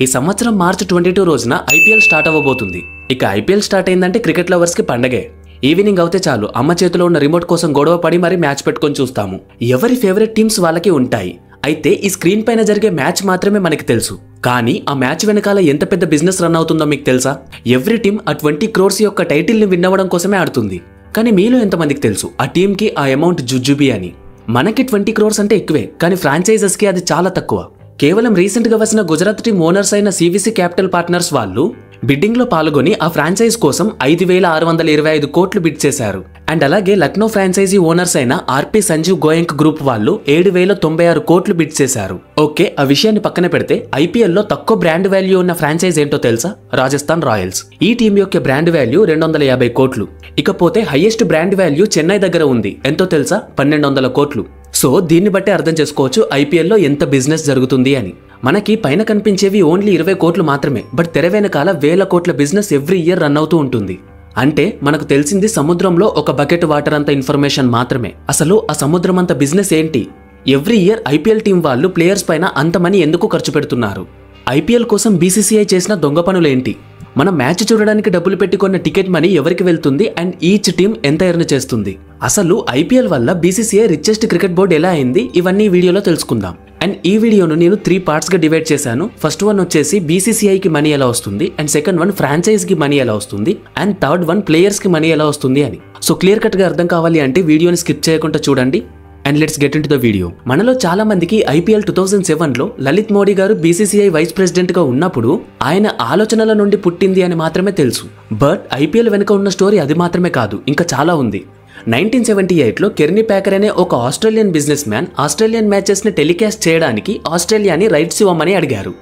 ఈ సంవత్సరం మార్చి 22 రోజున ఐపీఎల్ స్టార్ట్ అవ్వబోతుంది. ఇక ఐపీఎల్ స్టార్ట్ అయిందంటే క్రికెట్ లవర్స్ కి పండగే. ఈవినింగ్ అవుతే చాలు అమ్మ చేతిలో ఉన్న రిమోట్ కోసం గొడవ పడి మరీ మ్యాచ్ పెట్టుకొని చూస్తాము. ఎవరి ఫేవరెట్ టీమ్స్ వాళ్ళకి ఉంటాయి. అయితే ఈ స్క్రీన్ పైన జరిగే మ్యాచ్ మాత్రమే మనకి తెలుసు. కానీ ఆ మ్యాచ్ వెనకాల ఎంత పెద్ద బిజినెస్ రన్ అవుతుందో మీకు తెలుసా? ఎవ్రీ టీమ్ ఆ 20 crores యొక్క టైటిల్ ని విన్ అవ్వడం కోసమే ఆడుతుంది. కానీ మీలో ఎంతమందికి తెలుసు ఆ టీమ్ కి ఆ అమౌంట్ జుజుబి అని? మనకి 20 crores అంటే ఎక్కువే, కానీ ఫ్రాంచైజెస్ కి అది చాలా తక్కువ. కేవలం రీసెంట్ గా వచ్చిన గుజరాత్ టీమ్ ఓనర్స్ అయిన సివిసి క్యాపిటల్ పార్ట్నర్స్ వాళ్ళు బిడ్డింగ్ లో పాల్గొని ఆ ఫ్రాంచైజ్ కోసం 5,625 కోట్లు బిడ్ చేశారు. అండ్ అలాగే లక్నో ఫ్రాంచైజీ ఓనర్స్ అయిన ఆర్పి సంజీవ్ గోయంక్ గ్రూప్ వాళ్ళు 7,096 కోట్లు బిడ్ చేశారు. ఓకే, ఆ విషయాన్ని పక్కన పెడితే ఐపీఎల్ లో తక్కువ బ్రాండ్ వాల్యూ ఉన్న ఫ్రాంచైజ్ ఏంటో తెలుసా? రాజస్థాన్ రాయల్స్. ఈ టీం యొక్క బ్రాండ్ వాల్యూ 250 కోట్లు. ఇకపోతే హైయెస్ట్ బ్రాండ్ వాల్యూ చెన్నై దగ్గర ఉంది. ఎంతో తెలుసా? 1,200 కోట్లు. సో దీన్ని బట్టి అర్థం చేసుకోవచ్చు ఐపీఎల్లో ఎంత బిజినెస్ జరుగుతుంది అని. మనకి పైన కనిపించేవి ఓన్లీ 20 కోట్లు మాత్రమే, బట్ తెర వెనకాల 1000 కోట్ల బిజినెస్ ఎవ్రీ ఇయర్ రన్ అవుతూ ఉంటుంది. అంటే మనకు తెలిసింది సముద్రంలో ఒక బకెట్ వాటర్ అంత ఇన్ఫర్మేషన్ మాత్రమే. అసలు ఆ సముద్రం అంత బిజినెస్ ఏంటి? ఎవ్రీ ఇయర్ ఐపీఎల్ టీం వాళ్ళు ప్లేయర్స్ పైన అంత మనీ ఎందుకు ఖర్చు పెడుతున్నారు? ఐపీఎల్ కోసం బీసీసీఐ చేసిన దొంగ పనులేంటి? మనం మ్యాచ్ చూడడానికి డబ్బులు పెట్టుకున్న టికెట్ మనీ ఎవరికి వెళ్తుంది అండ్ ఈచ్ టీం ఎంత ఎర్న్ చేస్తుంది? అసలు ఐపీఎల్ వల్ల బీసీసీఐ రిచెస్ట్ క్రికెట్ బోర్డు ఎలా అయింది? ఇవన్నీ వీడియోలో తెలుసుకుందాం. అండ్ ఈ వీడియోను నేను 3 parts గా డివైడ్ చేశాను. ఫస్ట్ వన్ వచ్చేసి బీసీసీఐకి మనీ ఎలా వస్తుంది, అండ్ సెకండ్ వన్ ఫ్రాంచైజ్ కి మనీ ఎలా వస్తుంది, అండ్ థర్డ్ వన్ ప్లేయర్స్ కి మనీ ఎలా వస్తుంది అని. సో క్లియర్ కట్ గా అర్థం కావాలి అంటే వీడియోని స్కిప్ చేయకుండా చూడండి. And let's get in to the video. మనలో చాలా మందికి ఐపీఎల్ 2007లో లలిత్ మోడీ గారు బీసీసీఐ వైస్ ప్రెసిడెంట్ గా ఉన్నప్పుడు ఆయన ఆలోచనల నుండి పుట్టింది అని మాత్రమే తెలుసు. బట్ ఐపీఎల్ వెనుక ఉన్న స్టోరీ అది మాత్రమే కాదు, ఇంకా చాలా ఉంది. 1978లో కెర్నీ ప్యాకర్ అనే ఒక Australian business man Australian matches ని టెలికాస్ట్ చేయడానికి ఆస్ట్రేలియాని రైట్స్ ఇవ్వమని అడిగారు.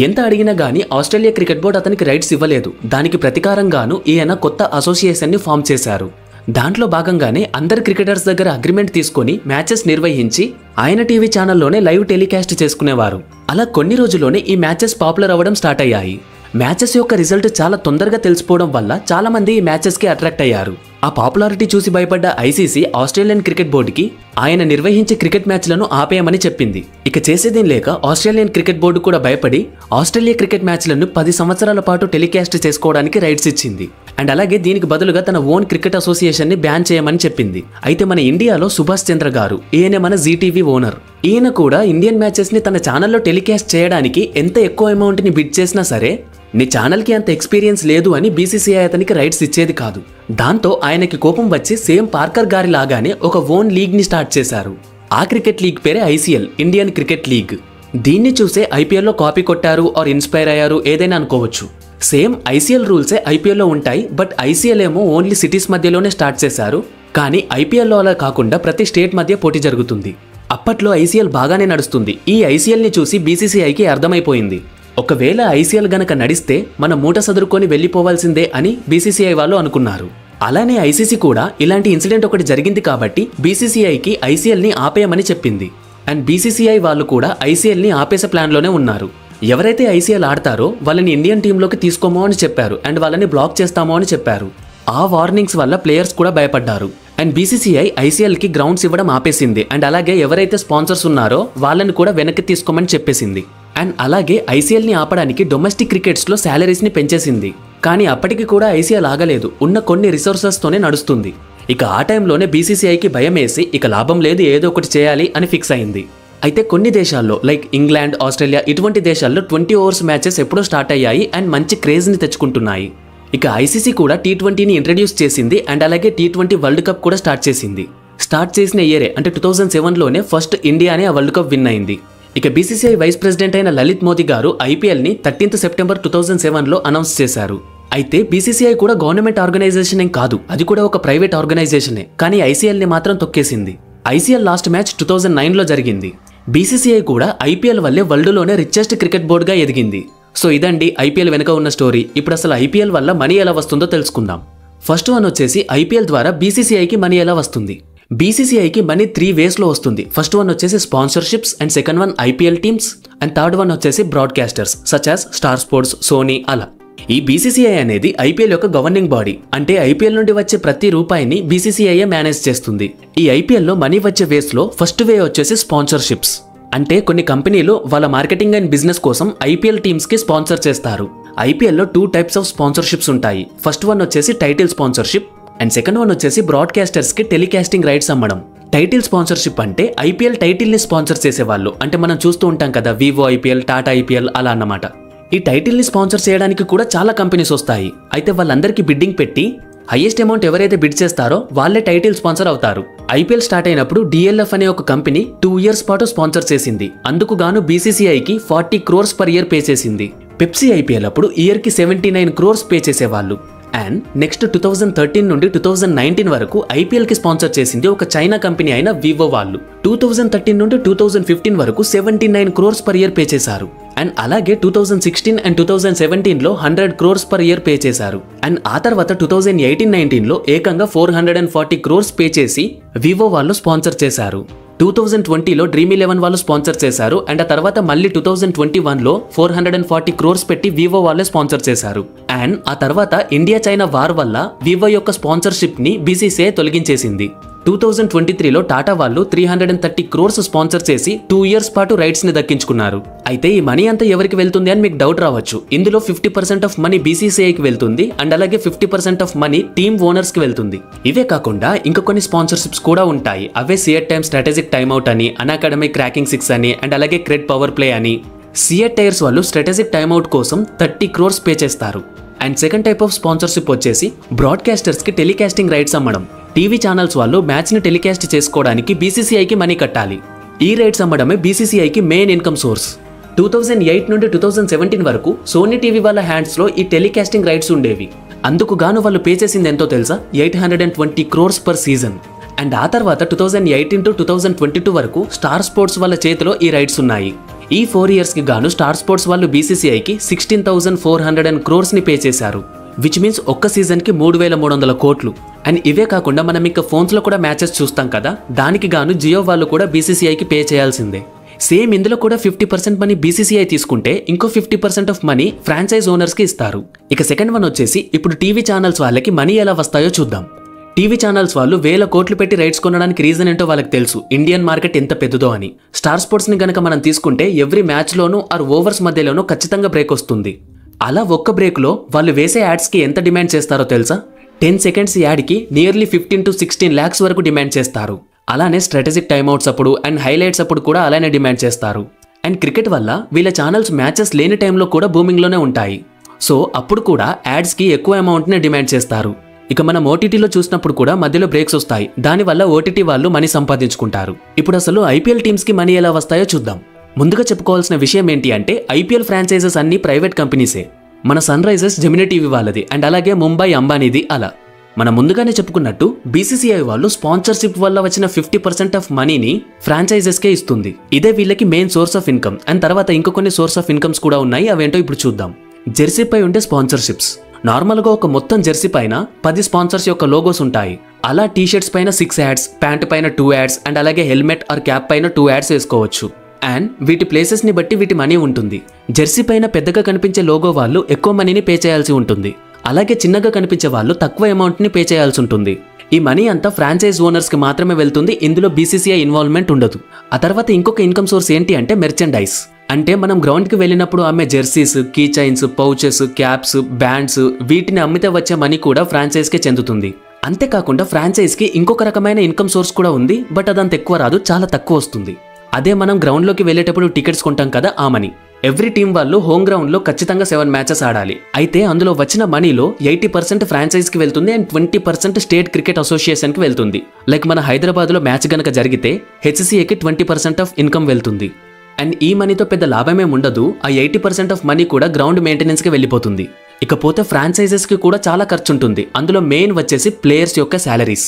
ఎంత అడిగినా గానీ ఆస్ట్రేలియా క్రికెట్ బోర్డు అతనికి రైట్స్ ఇవ్వలేదు. దానికి ప్రతీకారంగాను ఈయన కొత్త అసోసియేషన్ ని ఫామ్ చేశారు. దాంట్లో భాగంగానే అందరు క్రికెటర్స్ దగ్గర అగ్రిమెంట్ తీసుకొని మ్యాచెస్ నిర్వహించి ఆయన టీవీ ఛానల్లోనే లైవ్ టెలికాస్ట్ చేసుకునేవారు. అలా కొన్ని రోజుల్లోనే ఈ మ్యాచెస్ పాపులర్ అవ్వడం స్టార్ట్ అయ్యాయి. మ్యాచెస్ యొక్క రిజల్ట్ చాలా తొందరగా తెలిసిపోవడం వల్ల చాలా మంది ఈ మ్యాచెస్ కి అట్రాక్ట్ అయ్యారు. ఆ పాపులారిటీ చూసి భయపడ్డ ఐసీసీ ఆస్ట్రేలియన్ క్రికెట్ బోర్డుకి ఆయన నిర్వహించే క్రికెట్ మ్యాచ్లను ఆపేయమని చెప్పింది. ఇక చేసేదేం లేక ఆస్ట్రేలియన్ క్రికెట్ బోర్డు కూడా భయపడి ఆస్ట్రేలియా క్రికెట్ మ్యాచ్లను 10 సంవత్సరాల పాటు టెలికాస్ట్ చేసుకోవడానికి రైట్స్ ఇచ్చింది. అండ్ అలాగే దీనికి బదులుగా తన ఓన్ క్రికెట్ అసోసియేషన్ ని బ్యాన్ చేయమని చెప్పింది. అయితే మన ఇండియాలో సుభాష్ చంద్ర గారు, ఈయన మన జీటీవీ ఓనర్, ఈయన కూడా ఇండియన్ మ్యాచెస్ ని తన ఛానల్లో టెలికాస్ట్ చేయడానికి ఎంత ఎక్కువ అమౌంట్ ని బిడ్ చేసినా సరే నీ ఛానల్ కి అంత ఎక్స్పీరియన్స్ లేదు అని బీసీసీఐ అతనికి రైట్స్ ఇచ్చేది కాదు. దాంతో ఆయనకి కోపం వచ్చి సేమ్ పార్కర్ గారి లాగానే ఒక ఓన్ లీగ్ ని స్టార్ట్ చేశారు. ఆ క్రికెట్ లీగ్ పేరే ఐసీఎల్, ఇండియన్ క్రికెట్ లీగ్. దీన్ని చూసే ఐపీఎల్ లో కాపీ కొట్టారు ఆర్ ఇన్స్పైర్ అయ్యారు ఏదైనా అనుకోవచ్చు. సేమ్ ఐసీఎల్ రూల్సే ఐపీఎల్ లో ఉంటాయి, బట్ ఐసీఎల్ ఏమో ఓన్లీ సిటీస్ మధ్యలోనే స్టార్ట్ చేశారు. కానీ ఐపీఎల్ లో అలా కాకుండా ప్రతి స్టేట్ మధ్య పోటీ జరుగుతుంది. అప్పట్లో ఐసీఎల్ బాగానే నడుస్తుంది. ఈ ఐసీఎల్ ని చూసి బీసీసీఐకి అర్థమైపోయింది, ఒకవేళ ఐసీఎల్ గనక నడిస్తే మన మూట సదురుకొని వెళ్లిపోవాల్సిందే అని బీసీసీఐ వాళ్ళు అనుకున్నారు. అలానే ఐసీసీ కూడా ఇలాంటి ఇన్సిడెంట్ ఒకటి జరిగింది కాబట్టి బీసీసీఐకి ఐసీఎల్ ని ఆపేయమని చెప్పింది. అండ్ బీసీసీఐ వాళ్ళు కూడా ఐసీఎల్ ని ఆపేసే ప్లాన్ లోనే ఉన్నారు. ఎవరైతే ఐసీఎల్ ఆడతారో వాళ్ళని ఇండియన్ టీంలోకి తీసుకోమో అని చెప్పారు, అండ్ వాళ్ళని బ్లాక్ చేస్తామో అని చెప్పారు. ఆ వార్నింగ్స్ వల్ల ప్లేయర్స్ కూడా భయపడ్డారు. అండ్ బీసీసీఐ ఐసీఎల్ కి గ్రౌండ్స్ ఇవ్వడం ఆపేసింది. అండ్ అలాగే ఎవరైతే స్పాన్సర్స్ ఉన్నారో వాళ్ళని కూడా వెనక్కి తీసుకోమని చెప్పేసింది. అండ్ అలాగే ఐసీఎల్ ని ఆపడానికి డొమెస్టిక్ క్రికెట్స్ లో సాలరీస్ ని పెంచేసింది. కానీ అప్పటికి కూడా ఐసీఎల్ ఆగలేదు, ఉన్న కొన్ని రిసోర్సెస్ తోనే నడుస్తుంది. ఇక ఆ టైంలోనే బీసీసీఐకి భయం వేసి ఇక లాభం లేదు, ఏదో ఒకటి చేయాలి అని ఫిక్స్ అయింది. అయితే కొన్ని దేశాల్లో లైక్ ఇంగ్లాండ్, ఆస్ట్రేలియా ఇటువంటి దేశాల్లో 20 overs మ్యాచెస్ ఎప్పుడో స్టార్ట్ అయ్యాయి అండ్ మంచి క్రేజ్ ని తెచ్చుకుంటున్నాయి. ఇక ఐసీసీ కూడా T20ని ఇంట్రడ్యూస్ చేసింది. అండ్ అలాగే T20 వరల్డ్ కప్ కూడా స్టార్ట్ చేసింది. స్టార్ట్ చేసిన ఇయరే అంటే 2007లోనే ఫస్ట్ ఇండియానే ఆ వరల్డ్ కప్ విన్ అయింది. ఇక బీసీసీఐ వైస్ ప్రెసిడెంట్ అయిన లలిత్ మోదీ గారు ఐపీఎల్ ని 13th September 2007లో అనౌన్స్ చేశారు. అయితే బీసీసీఐ కూడా గవర్నమెంట్ ఆర్గనైజేషన్ ఏం కాదు, అది కూడా ఒక ప్రైవేట్ ఆర్గనైజేషనే. కానీ ఐసీఎల్ ని మాత్రం తొక్కేసింది. ఐసీఎల్ లాస్ట్ మ్యాచ్ 2009లో జరిగింది. బీసీసీఐ కూడా ఐపీఎల్ వల్లే వరల్డ్ లోనే రిచెస్ట్ క్రికెట్ బోర్డుగా ఎదిగింది. సో ఇదండి ఐపీఎల్ వెనుక ఉన్న స్టోరీ. ఇప్పుడు అసలు ఐపీఎల్ వల్ల మనీ ఎలా వస్తుందో తెలుసుకుందాం. ఫస్ట్ వన్ వచ్చేసి ఐపీఎల్ ద్వారా బీసీసీఐకి మనీ ఎలా వస్తుంది. బీసీసీఐకి మనీ 3 ways లో వస్తుంది. ఫస్ట్ వన్ వచ్చేసి sponsorships, and second one IPL teams, and third one వచ్చేసి broadcasters such as Star Sports, Sony అలా. ఈ బీసీసీఐ అనేది ఐపీఎల్ యొక్క గవర్నింగ్ బాడీ. అంటే ఐపీఎల్ నుండి వచ్చే ప్రతి రూపాయిని బీసీసీఐ మేనేజ్ చేస్తుంది. ఈ ఐపీఎల్ లో మనీ వచ్చే వేస్ లో ఫస్ట్ వే వచ్చేసి స్పాన్సర్షిప్స్. అంటే కొన్ని కంపెనీలు వాళ్ళ మార్కెటింగ్ అండ్ బిజినెస్ కోసం ఐపీఎల్ టీమ్స్ కి స్పాన్సర్ చేస్తారు. ఐపీఎల్ లో 2 టైప్స్ ఆఫ్ స్పాన్సర్షిప్స్ ఉంటాయి. ఫస్ట్ వన్ వచ్చేసి title sponsorship and second one వచ్చేసి బ్రాడ్కాస్టర్స్ కి టెలికాస్టింగ్ రైట్స్ అమ్మడం. టైటిల్ స్పాన్సర్షిప్ అంటే ఐపీఎల్ టైటిల్ ని స్పాన్సర్ చేసేవాళ్ళు. అంటే మనం చూస్తూ ఉంటాం కదా, వివో ఐపీఎల్, టాటా ఐపీఎల్ అలా అన్నమాట. ఈ టైటిల్ ని స్పాన్సర్ చేయడానికి కూడా చాలా కంపెనీస్ వస్తాయి. అయితే వాళ్ళందరికీ బిడ్డింగ్ పెట్టి హైయెస్ట్ అమౌంట్ ఎవరైతే బిడ్ చేస్తారో వాళ్ళే టైటిల్ స్పాన్సర్ అవుతారు. ఐపీఎల్ స్టార్ట్ అయినప్పుడు డిఎల్ఎఫ్ అనే ఒక కంపెనీ 2 years పాటు స్పాన్సర్ చేసింది. అందుకు గాను బీసీసీఐకి 40 crores per year పే చేసింది. పెప్సీ ఐపీఎల్ అప్పుడు ఇయర్ కి 79 crores పే చేసేవాళ్ళు. అండ్ నెక్స్ట్ 2013 నుండి 2019 వరకు ఐపీఎల్ కి స్పాన్సర్ చేసింది ఒక చైనా కంపెనీ అయిన వివో వాళ్ళు. 2013 నుండి 2015 వరకు 79 crores per year పే చేశారు. అండ్ అలాగే 2016 అండ్ 2017 లో 100 crores per year పే చేశారు. అండ్ ఆ తర్వాత 2018-19 లో ఏకంగా 440 crores పే చేసి వివో వాళ్ళు స్పాన్సర్ చేశారు. 2020లో డ్రీమ్11 వాళ్ళు స్పాన్సర్ చేశారు. అండ్ ఆ తర్వాత మళ్ళీ 2021లో 440 crores పెట్టి వివో వాళ్ళే స్పాన్సర్ చేశారు. అండ్ ఆ తర్వాత ఇండియా చైనా వార్ వల్ల వివో యొక్క స్పాన్సర్షిప్ ని బీసీసీఐ తొలగించేసింది. 2023లో టాటా వాళ్ళు 330 crores స్పాన్సర్ చేసి 2 years పాటు రైట్స్ ని దక్కించుకున్నారు. అయితే ఈ మనీ అంతా ఎవరికి వెళ్తుంది అని మీకు డౌట్ రావచ్చు. ఇందులో 50% ఆఫ్ మనీ బీసీసీఐకి వెళ్తుంది అండ్ అలాగే 50% ఆఫ్ మనీ టీమ్ ఓనర్స్ కి వెళ్తుంది. ఇవే కాకుండా ఇంకా కొన్ని స్పాన్సర్షిప్స్ కూడా ఉంటాయి. అవే సియట్ టైమ్ స్ట్రాటజిక్ టైమ్అవుట్ అని, అన్అకాడమిక్ క్రాకింగ్ 6 అని అండ్ అలాగే క్రెడ్ పవర్ ప్లే అని. సియట్ టైర్స్ వాళ్ళు స్ట్రాటజిక్ టైమ్అవుట్ కోసం 30 crores పే చేస్తారు. And second type of sponsorship వచ్చేసి బ్రాడ్కాస్టర్స్ కి టెలికాస్టింగ్ రైట్స్ అమ్మడం. టీవీ ఛానల్స్ వాళ్ళు మ్యాచ్ ని టెలికాస్ట్ చేసుకోవడానికి బీసీసీఐకి మనీ కట్టాలి. ఈ రైట్స్ అమ్మడమే బీసీసీఐకి మెయిన్ ఇన్కమ్ సోర్స్. 2008 నుండి 2017 వరకు సోనీ టీవీ వాళ్ళ హ్యాండ్స్ లో ఈ టెలికాస్టింగ్ రైట్స్ ఉండేవి. అందుకు గాను వాళ్ళు పే చేసింది ఎంతో తెలుసా? 820 crores per season. అండ్ ఆ తర్వాత 2018 to 2022 వరకు స్టార్ స్పోర్ట్స్ వాళ్ళ చేతిలో ఈ రైట్స్ ఉన్నాయి. ఈ 4 years కి గాను స్టార్ స్పోర్ట్స్ వాళ్ళు బీసీసీఐకి 16,400 crores ని పే చేశారు. విచ్ మీన్స్ ఒక్క సీజన్ కి 3,300 కోట్లు. అండ్ ఇవే కాకుండా మనం ఇంకా ఫోన్స్ లో కూడా మ్యాచెస్ చూస్తాం కదా, దానికి గాను జియో వాళ్ళు కూడా బీసీసీఐకి పే చేయాల్సిందే. సేమ్ ఇందులో కూడా 50% మనీ బీసీసీఐ తీసుకుంటే ఇంకో 50% ఆఫ్ మనీ ఫ్రాంచైజ్ ఓనర్స్ కి ఇస్తారు. ఇక సెకండ్ వన్ వచ్చేసి ఇప్పుడు టీవీ ఛానల్స్ వాళ్ళకి మనీ ఎలా వస్తాయో చూద్దాం. టీవీ ఛానల్స్ వాళ్ళు 1000 కోట్లు పెట్టి రైట్స్ కొనడానికి రీజన్ ఏంటో వాళ్ళకి తెలుసు, ఇండియన్ మార్కెట్ ఎంత పెద్దదో అని. స్టార్ స్పోర్ట్స్ ని గనక మనం తీసుకుంటే ఎవ్రీ మ్యాచ్ లోనూ ఆర్ ఓవర్స్ మధ్యలోనూ ఖచ్చితంగా బ్రేక్ వస్తుంది. అలా ఒక్క బ్రేక్ లో వాళ్ళు వేసే యాడ్స్ కి ఎంత డిమాండ్ చేస్తారో తెలుసా? 10 seconds యాడ్ కి నియర్లీ 15 to 16 lakhs వరకు డిమాండ్ చేస్తారు. అలానే స్ట్రాటజిక్ టైమ్అవుట్స్ అప్పుడు అండ్ హైలైట్స్ అప్పుడు కూడా అలానే డిమాండ్ చేస్తారు. అండ్ క్రికెట్ వల్ల వీళ్ళ ఛానల్స్ మ్యాచెస్ లేని టైంలో కూడా బూమింగ్ లోనే ఉంటాయి. సో అప్పుడు కూడా యాడ్స్ కి ఎక్కువ అమౌంట్ నే డిమాండ్ చేస్తారు. ఇక మనం ఓటీటీలో చూసినప్పుడు కూడా మధ్యలో బ్రేక్స్ వస్తాయి. దానివల్ల ఓటీటీ వాళ్ళు మనీ సంపాదించుకుంటారు. ఇప్పుడు అసలు ఐపీఎల్ టీమ్స్ కి మనీ ఎలా వస్తాయో చూద్దాం. ముందుగా చెప్పుకోవాల్సిన విషయం ఏంటి అంటే ఐపీఎల్ ఫ్రాంచైజెస్ అన్ని ప్రైవేట్ కంపెనీసే. మన సన్ రైజర్స్ జెమినీ టీవీ వాళ్ళది అండ్ అలాగే ముంబై అంబానీది. అలా మనం ముందుగానే చెప్పుకున్నట్టు బీసీసీఐ వాళ్ళు స్పాన్సర్షిప్ వల్ల వచ్చిన 50% ఆఫ్ మనీని ఫ్రాంచైజెస్ కే ఇస్తుంది. ఇదే వీళ్ళకి main source of income. And తర్వాత ఇంకో కొన్ని సోర్స్ ఆఫ్ ఇన్కమ్స్ కూడా ఉన్నాయి. అవేంటో ఇప్పుడు చూద్దాం. జెర్సీ పై ఉండే స్పాన్సర్షిప్స్. నార్మల్ గా ఒక మొత్తం జెర్సీ పైన 10 స్పాన్సర్స్ యొక్క లోగోస్ ఉంటాయి. అలా టీ షర్ట్స్ పైన 6 యాడ్స్, ప్యాంట్ పైన 2 యాడ్స్ అండ్ అలాగే హెల్మెట్ ఆర్ క్యాప్ పైన 2 యాడ్స్ వేసుకోవచ్చు. అండ్ వీటి ప్లేసెస్ ని బట్టి వీటి మనీ ఉంటుంది. జెర్సీ పైన పెద్దగా కనిపించే లోగో వాళ్ళు ఎక్కువ మనీని పే చేయాల్సి ఉంటుంది. అలాగే చిన్నగా కనిపించే వాళ్ళు తక్కువ అమౌంట్ ని పే చేయాల్సి ఉంటుంది. ఈ మనీ అంతా ఫ్రాంచైజ్ ఓనర్స్ కి మాత్రమే వెళ్తుంది. ఇందులో బీసీసీఐ ఇన్వాల్వ్మెంట్ ఉండదు. ఆ తర్వాత ఇంకొక ఇన్కమ్ సోర్స్ ఏంటి అంటే మెర్చెండైజ్. అంటే మనం గ్రౌండ్ కి వెళ్ళినప్పుడు అమ్మే jerseys, key chains, pouches, caps, bands వీటిని అమ్మితే వచ్చే మనీ కూడా ఫ్రాంచైజ్ కే చెందుతుంది. అంతేకాకుండా ఫ్రాంచైజ్ కి ఇంకొక రకమైన ఇన్కమ్ సోర్స్ కూడా ఉంది. బట్ అదంత ఎక్కువ రాదు, చాలా తక్కువ వస్తుంది. అదే మనం గ్రౌండ్ లోకి వెళ్ళేటప్పుడు టికెట్స్ కొంటాం కదా, ఆ మనీ. ఎవ్రీ టీం వాళ్ళు హోమ్ గ్రౌండ్ లో ఖచ్చితంగా 7 మ్యాచెస్ ఆడాలి. అయితే అందులో వచ్చిన మనీలో 80% ఫ్రాంచైజ్ కి వెళ్తుంది అండ్ 20% స్టేట్ క్రికెట్ అసోసియేషన్ కి వెళ్తుంది. లైక్ మన హైదరాబాద్ లో మ్యాచ్ గనక జరిగితే హెచ్సిఏకి 20% ఆఫ్ ఇన్కమ్ వెళ్తుంది. అండ్ ఈ మనీతో పెద్ద లాభమే ఉండదు. ఆ 80% ఆఫ్ మనీ కూడా గ్రౌండ్ మెయింటెనెన్స్ కి వెళ్ళిపోతుంది. ఇకపోతే ఫ్రాంచైజెస్ కి కూడా చాలా ఖర్చు ఉంటుంది. అందులో మెయిన్ వచ్చేసి ప్లేయర్స్ యొక్క శాలరీస్.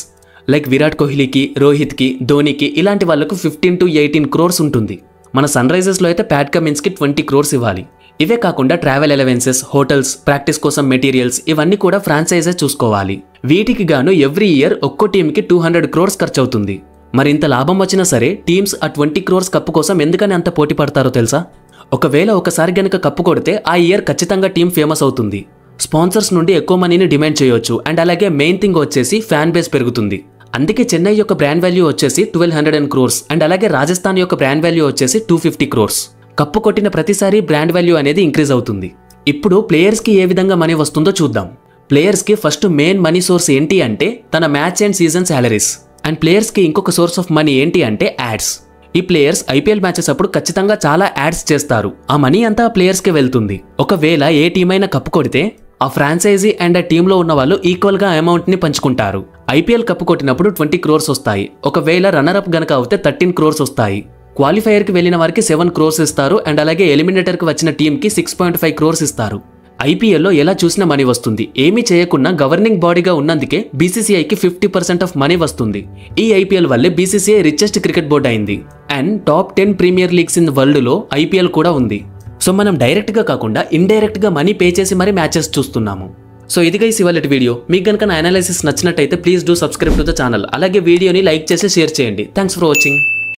లైక్ విరాట్ కోహ్లీకి, రోహిత్ కి, ధోనికి ఇలాంటి వాళ్లకు 15 to 18 crores ఉంటుంది. మన సన్ రైజర్స్ లో అయితే ప్యాట్ కమిన్స్ కి 20 crores ఇవ్వాలి. ఇవే కాకుండా ట్రావెల్ అలవెన్సెస్, హోటల్స్, ప్రాక్టీస్ కోసం మెటీరియల్స్ ఇవన్నీ కూడా ఫ్రాంచైజెస్ చూసుకోవాలి. వీటికి గాను ఎవ్రీ ఇయర్ ఒక్కో టీంకి 200 crores ఖర్చు అవుతుంది. మరి ఇంత లాభం వచ్చినా సరే టీమ్స్ ఆ 20 crores కప్పు కోసం ఎందుకని అంత పోటీ పడతారో తెలుసా? ఒకవేళ ఒకసారి గనక కప్పు కొడితే ఆ ఇయర్ ఖచ్చితంగా టీం ఫేమస్ అవుతుంది. స్పాన్సర్స్ నుండి ఎక్కువ మనీని డిమాండ్ చేయొచ్చు. అండ్ అలాగే మెయిన్ థింగ్ వచ్చేసి ఫ్యాన్ బేస్ పెరుగుతుంది. అందుకే చెన్నై యొక్క బ్రాండ్ వాల్యూ వచ్చేసి 1200 crores అండ్ అలాగే రాజస్థాన్ యొక్క బ్రాండ్ వాల్యూ వచ్చేసి 250 crores. కప్పు కొట్టిన ప్రతిసారి బ్రాండ్ వాల్యూ అనేది ఇంక్రీజ్ అవుతుంది. ఇప్పుడు ప్లేయర్స్కి ఏ విధంగా మనీ వస్తుందో చూద్దాం. ప్లేయర్స్కి ఫస్ట్ మెయిన్ మనీ సోర్స్ ఏంటి అంటే తన match and season salaries. And ప్లేయర్స్కి ఇంకొక సోర్స్ ఆఫ్ మనీ ఏంటి అంటే యాడ్స్. ఈ ప్లేయర్స్ ఐపీఎల్ మ్యాచెస్ అప్పుడు ఖచ్చితంగా చాలా యాడ్స్ చేస్తారు. ఆ మనీ అంతా ఆ ప్లేయర్స్కి వెళ్తుంది. ఒకవేళ ఏ టీం అయినా కప్పు కొడితే ఆ ఫ్రాంచైజీ అండ్ ఆ టీంలో ఉన్న వాళ్ళు ఈక్వల్గా అమౌంట్ని పంచుకుంటారు. ఐపీఎల్ కప్పు కొట్టినప్పుడు 20 crores వస్తాయి. ఒకవేళ రన్నర్ అప్ గనక అవుతే 13 crores వస్తాయి. క్వాలిఫైయర్కి వెళ్ళిన వారికి 7 crores ఇస్తారు అండ్ అలాగే ఎలిమినేటర్కి వచ్చిన టీంకి 6.5 crores ఇస్తారు. ఐపీఎల్లో ఎలా చూసినా మనీ వస్తుంది. ఏమీ చేయకుండా గవర్నింగ్ బాడీగా ఉన్నందుకే బీసీసీఐకి 50% ఆఫ్ మనీ వస్తుంది. ఈ ఐపీఎల్ వల్లే బీసీసీఐ రిచెస్ట్ క్రికెట్ బోర్డ్ అయింది. And top 10 premier leagues in వరల్డ్లో ఐపీఎల్ కూడా ఉంది. సో మనం డైరెక్ట్గా కాకుండా ఇండైరెక్ట్గా మనీ పే చేసి మరీ మ్యాచెస్ చూస్తున్నాము. సో ఇది గైస్ ఇవాళ వీడియో. మీకు కనుక నా అనాలిసిస్ నచ్చినట్టయితే please do subscribe to the channel. అలాగే వీడియోని లైక్ చేసి షేర్ చేయండి. Thanks for watching.